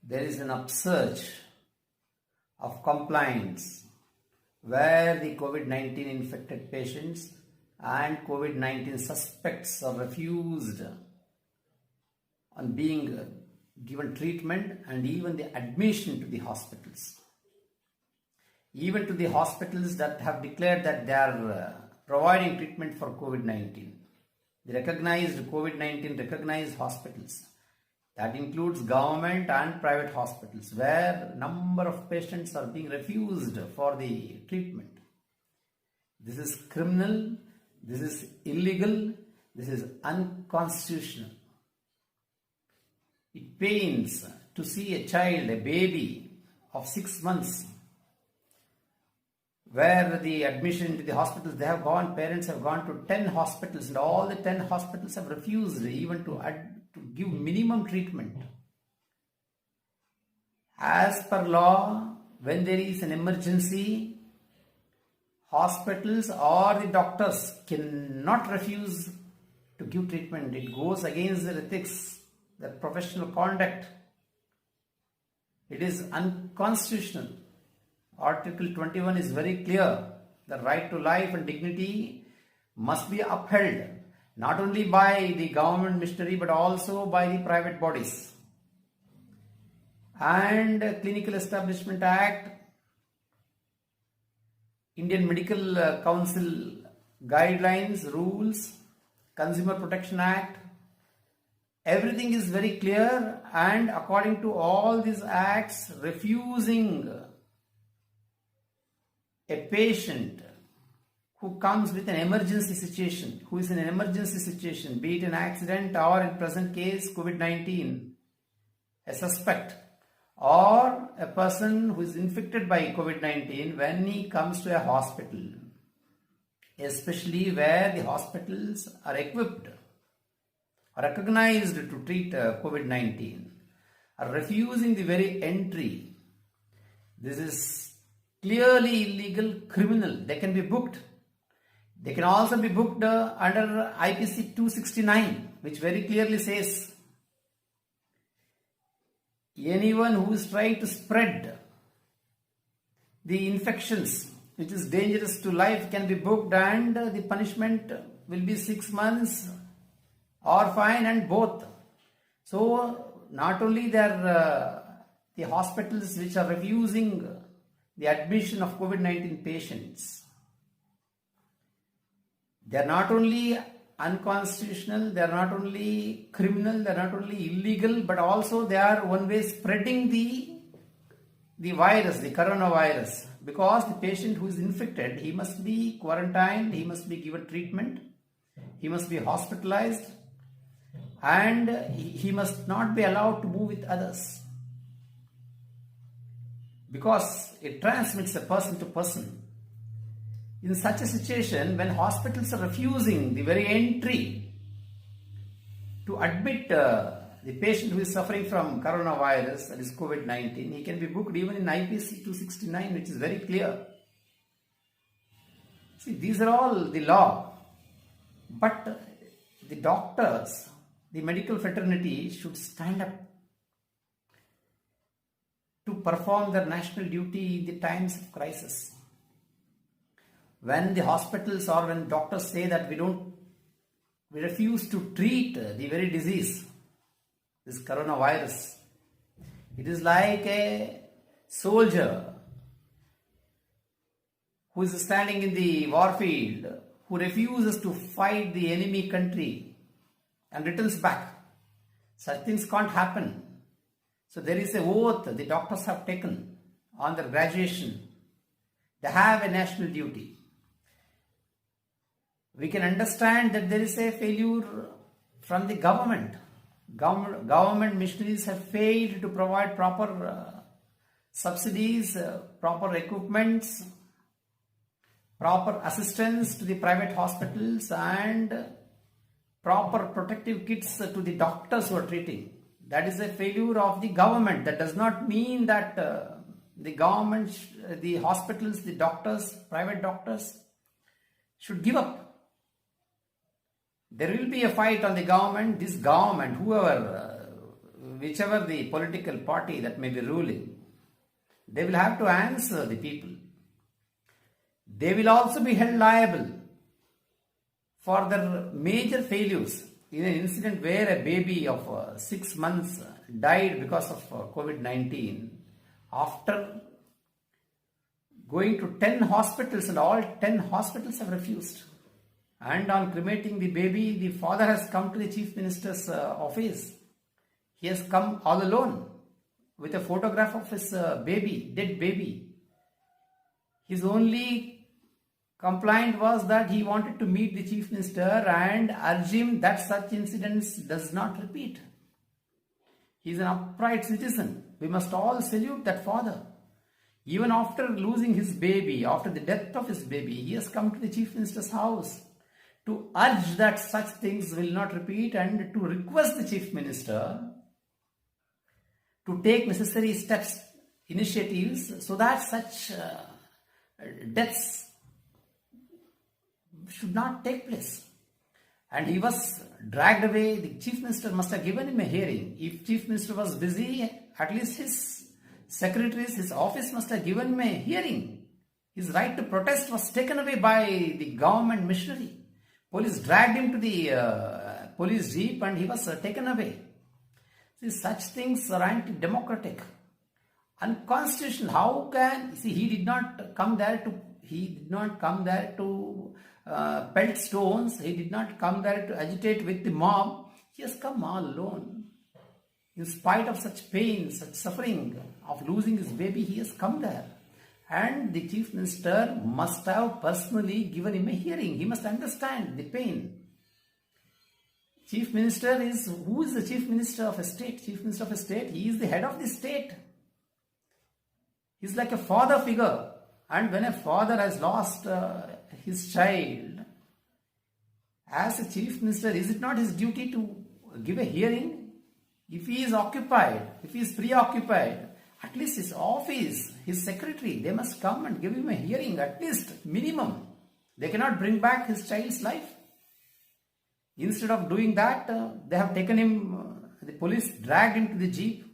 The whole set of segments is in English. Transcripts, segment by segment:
there is an upsurge of complaints where the COVID-19 infected patients and COVID-19 suspects are refused on being given treatment and even the admission to the hospitals. Even to the hospitals that have declared that they are providing treatment for COVID-19. The recognized COVID-19 recognized hospitals. That includes government and private hospitals where number of patients are being refused for the treatment. This is criminal, this is illegal, this is unconstitutional. It pains to see a child, a baby of 6 months, where the admission to the hospitals, parents have gone to 10 hospitals and all the 10 hospitals have refused even to give minimum treatment. As per law, when there is an emergency, hospitals or the doctors cannot refuse to give treatment. It goes against their ethics, their professional conduct. It is unconstitutional. Article 21 is very clear. The right to life and dignity must be upheld, not only by the government machinery but also by the private bodies. And Clinical Establishment Act, Indian Medical Council guidelines, rules, Consumer Protection Act, everything is very clear, and according to all these acts, refusing a patient who comes with an emergency situation, who is in an emergency situation, be it an accident or in present case COVID-19, a suspect or a person who is infected by COVID-19, when he comes to a hospital, especially where the hospitals are equipped, are recognized to treat COVID-19, are refusing the very entry. This is clearly illegal, criminal. They can be booked. They can also be booked under IPC 269, which very clearly says anyone who is trying to spread the infections which is dangerous to life can be booked, and the punishment will be 6 months or fine, and both. So not only the hospitals which are refusing the admission of COVID-19 patients, they are not only unconstitutional, they are not only criminal, they are not only illegal, but also they are one way spreading the virus, the coronavirus, because the patient who is infected, he must be quarantined, he must be given treatment, he must be hospitalized, and he must not be allowed to move with others, because it transmits a person to person. In such a situation, when hospitals are refusing the very entry to admit the patient who is suffering from coronavirus, that is COVID-19, he can be booked even in IPC 269, which is very clear. See, these are all the law. But the doctors, the medical fraternity should stand up to perform their national duty in the times of crisis. When the hospitals or when doctors say that we refuse to treat the very disease, this coronavirus, it is like a soldier who is standing in the war field, who refuses to fight the enemy country and returns back. Such things can't happen. So there is a oath the doctors have taken on their graduation. They have a national duty. We can understand that there is a failure from the government. Government missionaries have failed to provide proper subsidies, proper equipments, proper assistance to the private hospitals, and proper protective kits to the doctors who are treating. That is a failure of the government. That does not mean that the government, the hospitals, the doctors, private doctors should give up. There will be a fight on the government. This government, whoever whichever the political party that may be ruling, they will have to answer the people. They will also be held liable for their major failures. In an incident where a baby of 6 months died because of COVID-19, after going to 10 hospitals and all 10 hospitals have refused. And on cremating the baby, the father has come to the Chief Minister's office. He has come all alone with a photograph of his baby, dead baby. His only complaint was that he wanted to meet the Chief Minister and urge him that such incidents does not repeat. He is an upright citizen. We must all salute that father. Even after losing his baby, after the death of his baby, he has come to the Chief Minister's house to urge that such things will not repeat and to request the Chief Minister to take necessary steps, initiatives, so that such deaths should not take place. And he was dragged away. The Chief Minister must have given him a hearing. If Chief Minister was busy, at least his secretaries, his office must have given him a hearing. His right to protest was taken away by the government machinery. Police dragged him to the police jeep and he was taken away. See, such things are anti-democratic, unconstitutional. How can, see, he did not come there to pelt stones. He did not come there to agitate with the mob. He has come all alone. In spite of such pain, such suffering of losing his baby, he has come there. And the Chief Minister must have personally given him a hearing. He must understand the pain. Chief Minister is, who is the Chief Minister of a state? Chief Minister of a state, he is the head of the state. He is like a father figure. And when a father has lost his child, as a Chief Minister, is it not his duty to give a hearing? If he is occupied, if he is preoccupied, at least his office, his secretary, they must come and give him a hearing, at least minimum. They cannot bring back his child's life. Instead of doing that, they have taken him, the police dragged him to the jeep.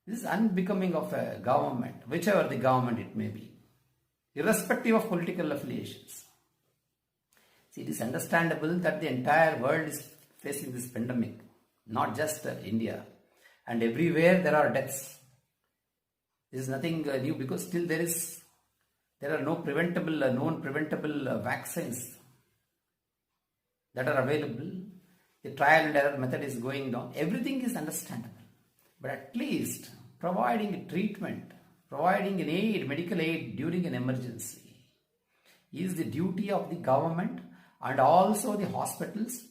This is unbecoming of a government, whichever the government it may be, irrespective of political affiliations. See, it is understandable that the entire world is facing this pandemic, not just India. And everywhere there are deaths. This is nothing new, because still there are no known preventable vaccines that are available. The trial and error method is going down. Everything is understandable. But at least providing a treatment, providing an aid, medical aid during an emergency is the duty of the government and also the hospitals,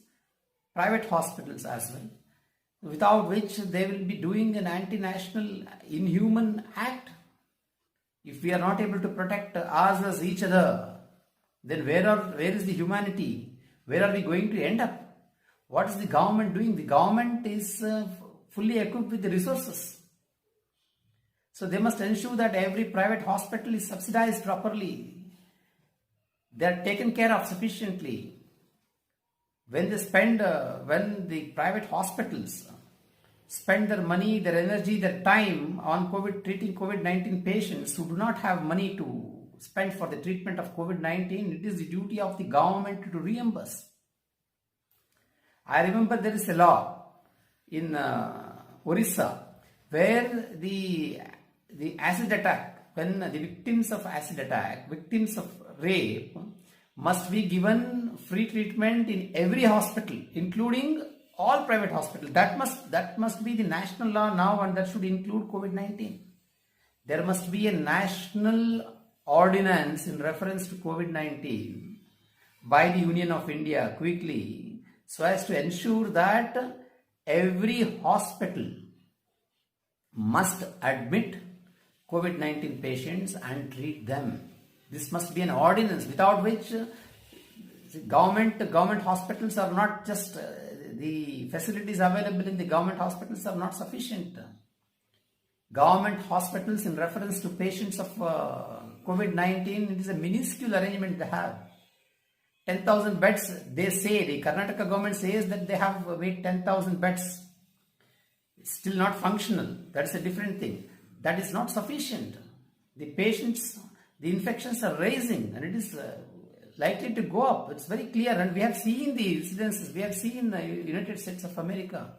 private hospitals as well, without which they will be doing an anti-national, inhuman act. If we are not able to protect us as each other, then where is the humanity? Where are we going to end up? What is the government doing? The government is fully equipped with the resources. So they must ensure that every private hospital is subsidized properly. They are taken care of sufficiently. When the private hospitals spend their money, their energy, their time on treating COVID-19 patients who do not have money to spend for the treatment of COVID-19, it is the duty of the government to reimburse. I remember there is a law in Orissa where the acid attack, when the victims of acid attack, victims of rape, must be given free treatment in every hospital, including all private hospitals. That must be the national law now, and that should include COVID-19. There must be a national ordinance in reference to COVID-19 by the Union of India quickly, so as to ensure that every hospital must admit COVID-19 patients and treat them. This must be an ordinance, without which government hospitals are not just, the facilities available in the government hospitals are not sufficient. Government hospitals in reference to patients of COVID-19, it is a minuscule arrangement they have. 10,000 beds, they say, the Karnataka government says that they have made 10,000 beds. still not functional. That's a different thing. That is not sufficient. The patients, the infections are rising and it is likely to go up. It's very clear, and we have seen the incidences. We have seen the United States of America.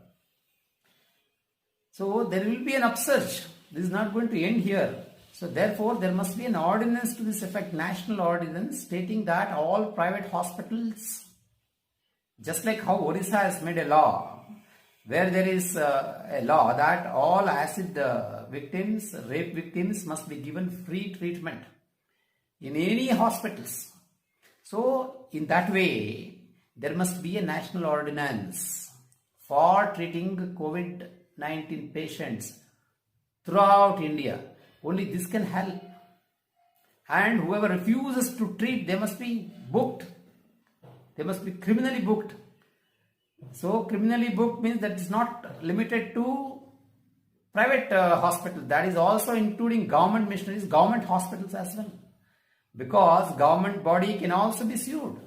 So there will be an upsurge. This is not going to end here. So therefore, there must be an ordinance to this effect, national ordinance, stating that all private hospitals, just like how Orissa has made a law, where there is a law that all acid victims, rape victims must be given free treatment in any hospitals. So in that way, there must be a national ordinance for treating COVID-19 patients throughout India. Only this can help. And whoever refuses to treat, they must be booked. They must be criminally booked. So criminally booked means that is not limited to private hospitals. That is also including government missionaries, government hospitals as well. Because government body can also be sued.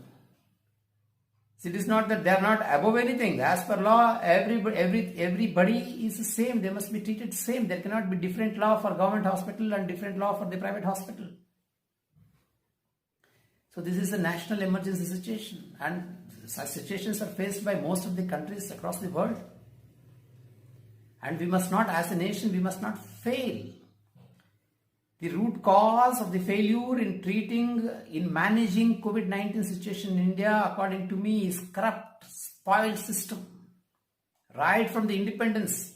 It is not that they are not above anything. As per law, everybody is the same. They must be treated same. There cannot be different law for government hospital and different law for the private hospital. So this is a national emergency situation, and such situations are faced by most of the countries across the world. And we must not, as a nation, we must not fail. The root cause of the failure in treating, in managing COVID-19 situation in India, according to me, is corrupt, spoiled system. Right from the independence,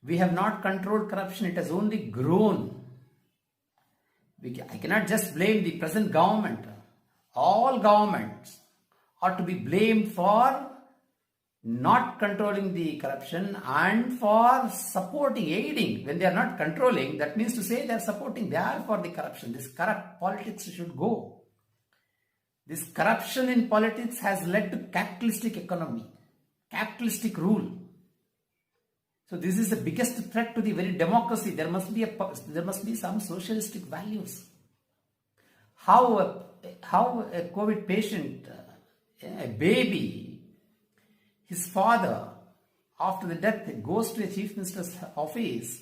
we have not controlled corruption. It has only grown. I cannot just blame the present government. All governments are to be blamed for not controlling the corruption and for supporting, aiding. When they are not controlling, that means to say they are supporting, they are for the corruption. This corrupt politics should go. This corruption in politics has led to capitalistic economy, capitalistic rule. So this is the biggest threat to the very democracy. There must be some socialistic values. How a COVID patient, a baby, his father, after the death, goes to a chief minister's office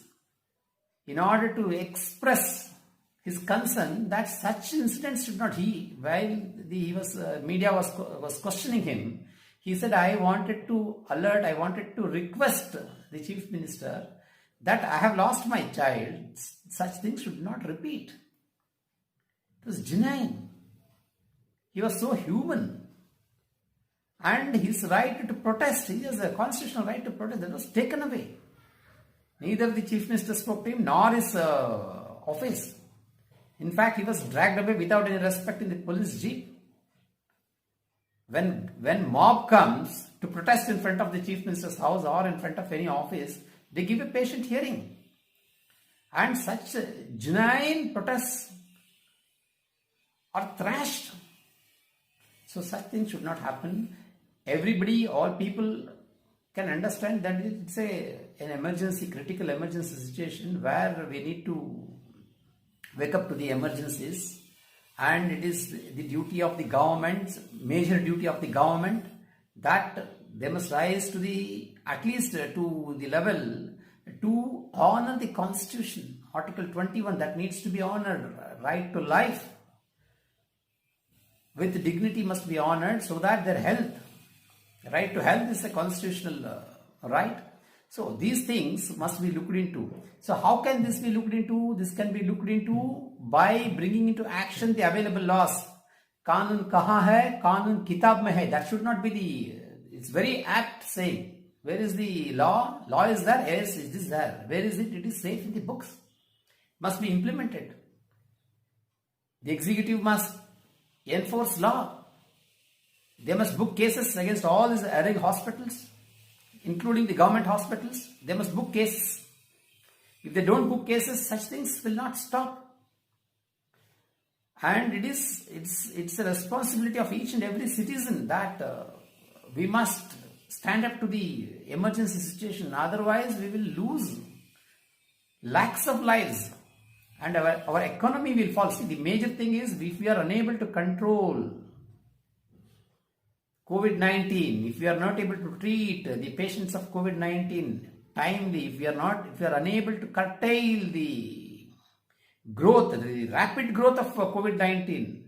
in order to express his concern that such incidents should not. Media was questioning him. He said, I wanted to request the chief minister that I have lost my child. Such things should not repeat. It was genuine. He was so human. And his right to protest, he has a constitutional right to protest, that was taken away. Neither the chief minister spoke to him nor his office. In fact, he was dragged away without any respect in the police jeep. When mob comes to protest in front of the chief minister's house or in front of any office, they give a patient hearing. And such genuine protests are thrashed. So such things should not happen. Everybody, all people can understand that it's an emergency, critical emergency situation where we need to wake up to the emergencies, and it is the duty of the government, major duty of the government, that they must rise to at least to the level to honor the Constitution, Article 21, that needs to be honored. Right to life with dignity must be honored, so that their health, right to health, is a constitutional right. So these things must be looked into. So how can this be looked into? This can be looked into by bringing into action the available laws. Kanun kahan hai? Kanun kitab mein hai. That should not be it's very apt saying. Where is the law? Law is there. Yes, it is there. Where is it? It is safe in the books. Must be implemented. The executive must enforce law. They must book cases against all these erring hospitals, including the government hospitals. They must book cases. If they don't book cases, such things will not stop. And it's a responsibility of each and every citizen that we must stand up to the emergency situation. Otherwise, we will lose lakhs of lives and our economy will fall. See, the major thing is, if we are unable to control COVID-19, if we are not able to treat the patients of COVID-19 timely, if we are unable to curtail the growth, the rapid growth of COVID-19,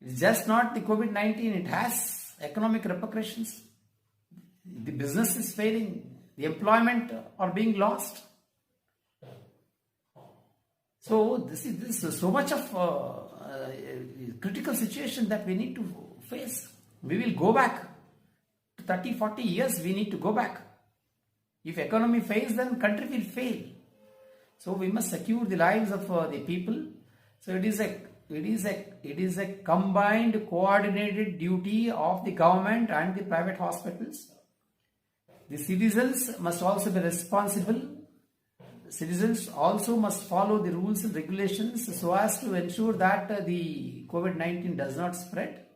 it's just not the COVID-19, it has economic repercussions. The business is failing, the employment are being lost. So this is so much of critical situation that we need to face. We will go back to 30, 40 years, we need to go back. If economy fails, then country will fail. So we must secure the lives of the people. So it is a combined, coordinated duty of the government and the private hospitals. The citizens must also be responsible. Citizens also must follow the rules and regulations so as to ensure that the COVID-19 does not spread.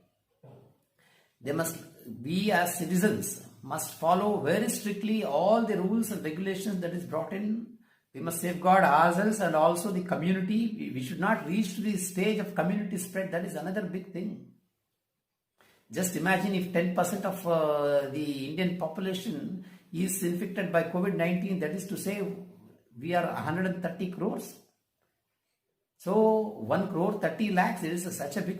We as citizens must follow very strictly all the rules and regulations that is brought in. We must safeguard ourselves and also the community. We should not reach to the stage of community spread. That is another big thing. Just imagine if 10% of the Indian population is infected by COVID-19, that is to say we are 130 crores. So 1 crore 30 lakhs, it is such a big,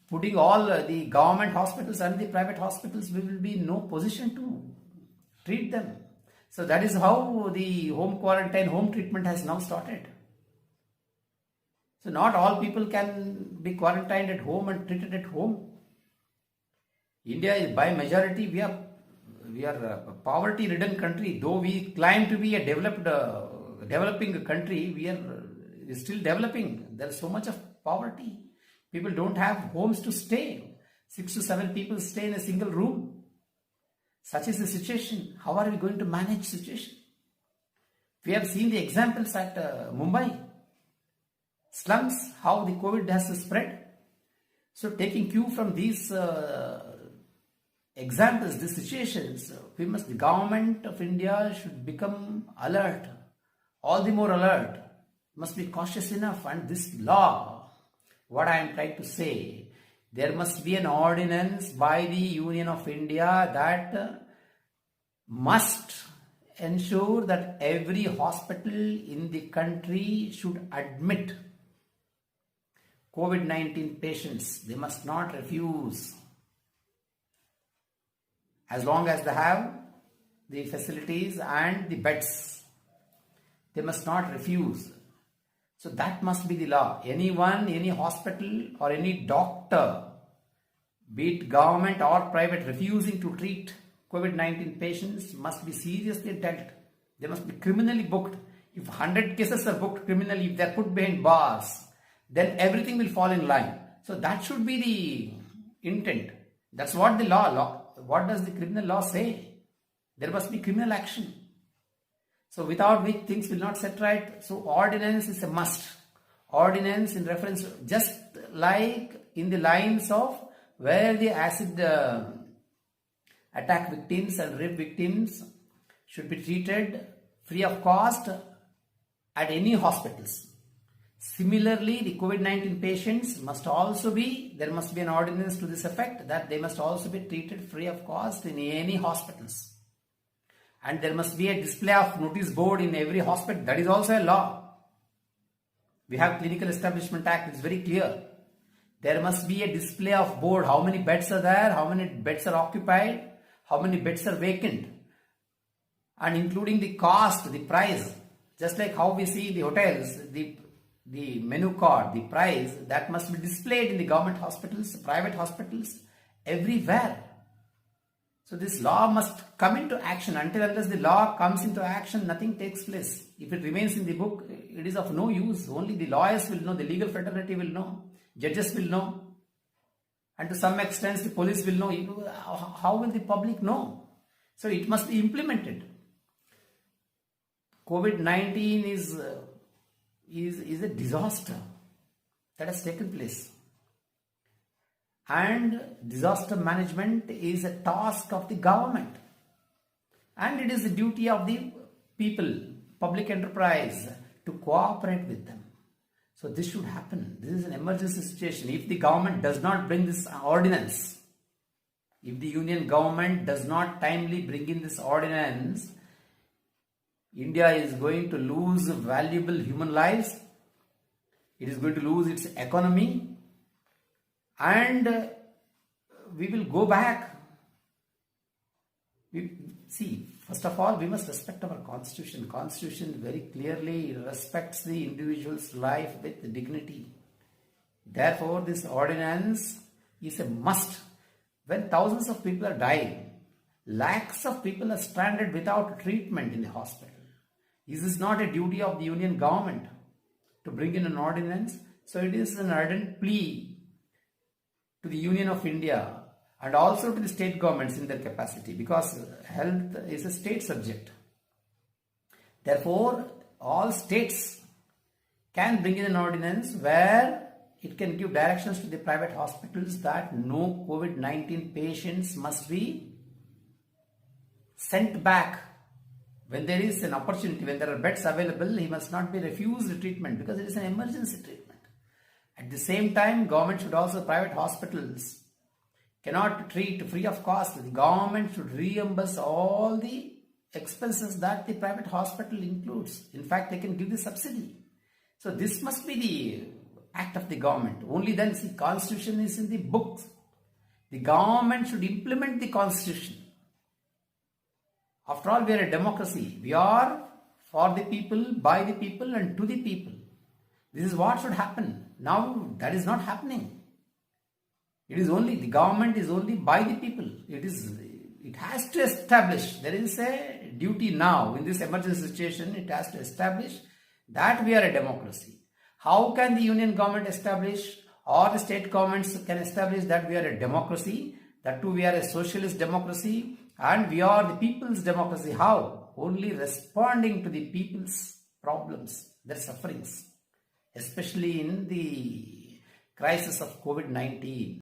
putting all the government hospitals and the private hospitals, we will be in no position to treat them. So that is how the home quarantine, home treatment has now started. So not all people can be quarantined at home and treated at home. India is by majority, we are a poverty-ridden country. Though we claim to be a developing country, we are still developing. There is so much of poverty. People don't have homes to stay. 6 to 7 people stay in a single room. Such is the situation. How are we going to manage situation? We have seen the examples at Mumbai. Slums, how the COVID has spread. So taking cue from these examples, these situations, the government of India should become alert, all the more alert, must be cautious enough. And this law, what I am trying to say, there must be an ordinance by the Union of India that must ensure that every hospital in the country should admit COVID-19 patients. They must not refuse. As long as they have the facilities and the beds, they must not refuse. So that must be the law. Anyone, any hospital or any doctor, be it government or private, refusing to treat COVID-19 patients must be seriously dealt. They must be criminally booked. If 100 cases are booked criminally, if they are put behind bars, then everything will fall in line. So that should be the intent. That's what the law. What does the criminal law say? There must be criminal action. So without which things will not set right. So ordinance is a must. Ordinance in reference, just like in the lines of where the acid attack victims and rape victims should be treated free of cost at any hospitals. Similarly, the COVID-19 patients must also be, there must be an ordinance to this effect that they must also be treated free of cost in any hospitals. And there must be a display of notice board in every hospital. That is also a law. We have Clinical Establishment Act, it's very clear. There must be a display of board, how many beds are there, how many beds are occupied, how many beds are vacant, and including the cost, the price. Just like how we see in the hotels, the menu card, the price, that must be displayed in the government hospitals, private hospitals, everywhere. So this law must come into action. Until unless the law comes into action, nothing takes place. If it remains in the book, it is of no use. Only the lawyers will know, the legal fraternity will know, judges will know, and to some extent the police will know. How will the public know? So it must be implemented. COVID-19 is a disaster that has taken place. And disaster management is a task of the government. And it is the duty of the people, public enterprise, to cooperate with them. So this should happen. This is an emergency situation. If the government does not bring this ordinance, if the union government does not timely bring in this ordinance, India is going to lose valuable human lives. It is going to lose its economy, and we will go back. See, first of all, we must respect our constitution. Constitution very clearly respects the individual's life with dignity. Therefore, this ordinance is a must. When thousands of people are dying, lakhs of people are stranded without treatment in the hospital. Is this not a duty of the union government to bring in an ordinance? So it is an ardent plea to the Union of India and also to the state governments in their capacity, because health is a state subject. Therefore, all states can bring in an ordinance where it can give directions to the private hospitals that no COVID-19 patients must be sent back. When there is an opportunity, when there are beds available, he must not be refused treatment because it is an emergency treatment. At the same time, government should also, private hospitals cannot treat free of cost. The government should reimburse all the expenses that the private hospital includes. In fact, they can give the subsidy. So this must be the act of the government. Only then, see, constitution is in the books. The government should implement the constitution. After all, we are a democracy. We are for the people, by the people, and to the people. This is what should happen. Now, that is not happening. It is only, the government is only by the people. It has to establish. There is a duty now in this emergency situation. It has to establish that we are a democracy. How can the union government establish, or the state governments can establish that we are a democracy? That too, we are a socialist democracy and we are the people's democracy. How? Only responding to the people's problems, their sufferings, especially in the crisis of COVID-19.